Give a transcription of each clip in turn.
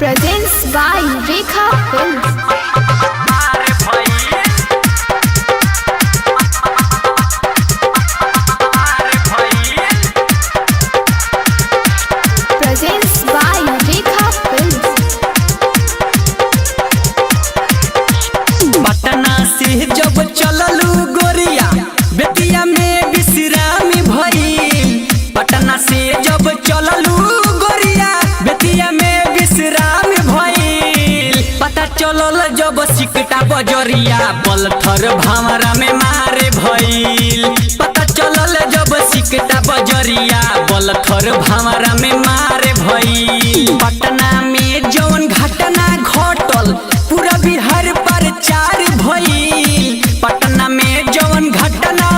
Presents by Rekha Films. Presents by Rekha Films. Patna से जब चललू गोरिया बेतिया में विश्राम भइल। पटना से जब चललू गोरिया बेतिया में विश्राम भइल। पता चलल जब सिकटा बजरिया बलथर भावरा में मारे भइल। पता चलल जब सिकटा बजरिया बलथर भावरा में मारे भइल। पटना में जौन घटना घटल पूरा बिहार पर चार भइल। पटना में जौन घटना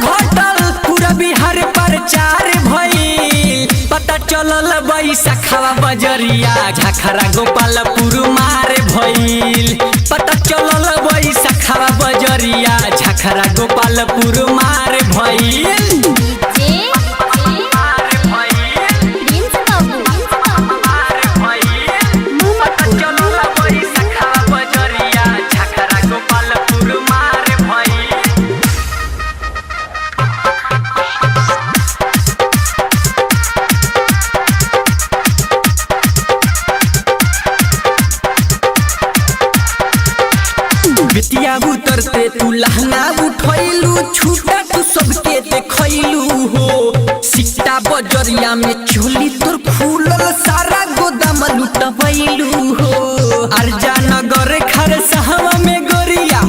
घटल पूरा बिहार पर चार भइल। पता चलल बैसाखवा बजरिया झखरा गोपालपुर मारे भइल। पता चलल बैसाखवा बजरिया झखरा गोपालपुर मारे भइल। बेतिया उतरते तू लहंगा उठैलू छूटा तू सबके देखैलू हो। सिक्टा बजरिया में चोली तोर फूलल सारा गोदाम लुटबैलू हो। अर्जा नगर खरसहवा में गोरिया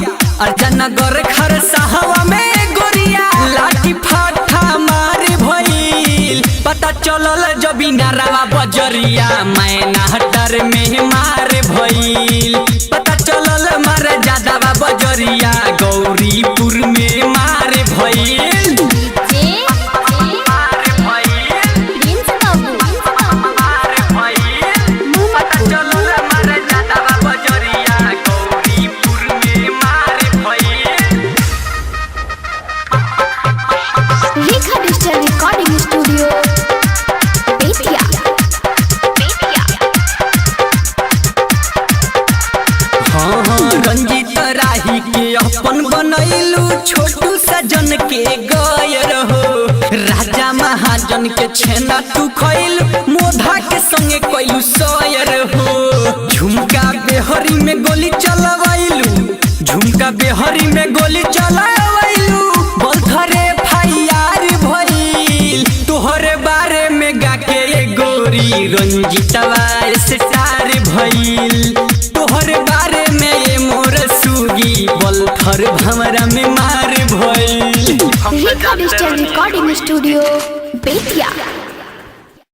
अर्जा नगर खरसहवा में गोरिया लाठी फाठा मारे भइल। पता चलल जबी नारावा बजरिया मैना हटर में मारे भइल। पता चलल मारे जादवा बजरिया गौरीपुर में मारे भइल। Rekha Digital Recording Studio, Bettiya. हाँ हाँ रंजीत राही के अपन बनैलू छोटू सजन के गयर हो। राजा महाजन के छेना तू खैल मोधा के संगे कैलू सयर हो। झुमका बेहरी में गोली चलवैलू झुमका बेहरी में गोली चलवैलू बलथरे फाइयार भइल। तोहरे बारे में गाके ये गोरी रंजीतवा स्टार भइल। तोहरे बारे में ये मोर सुगी बलथर भमरा में मार भइल। Rekha Digital Recording Studio, Bettiya.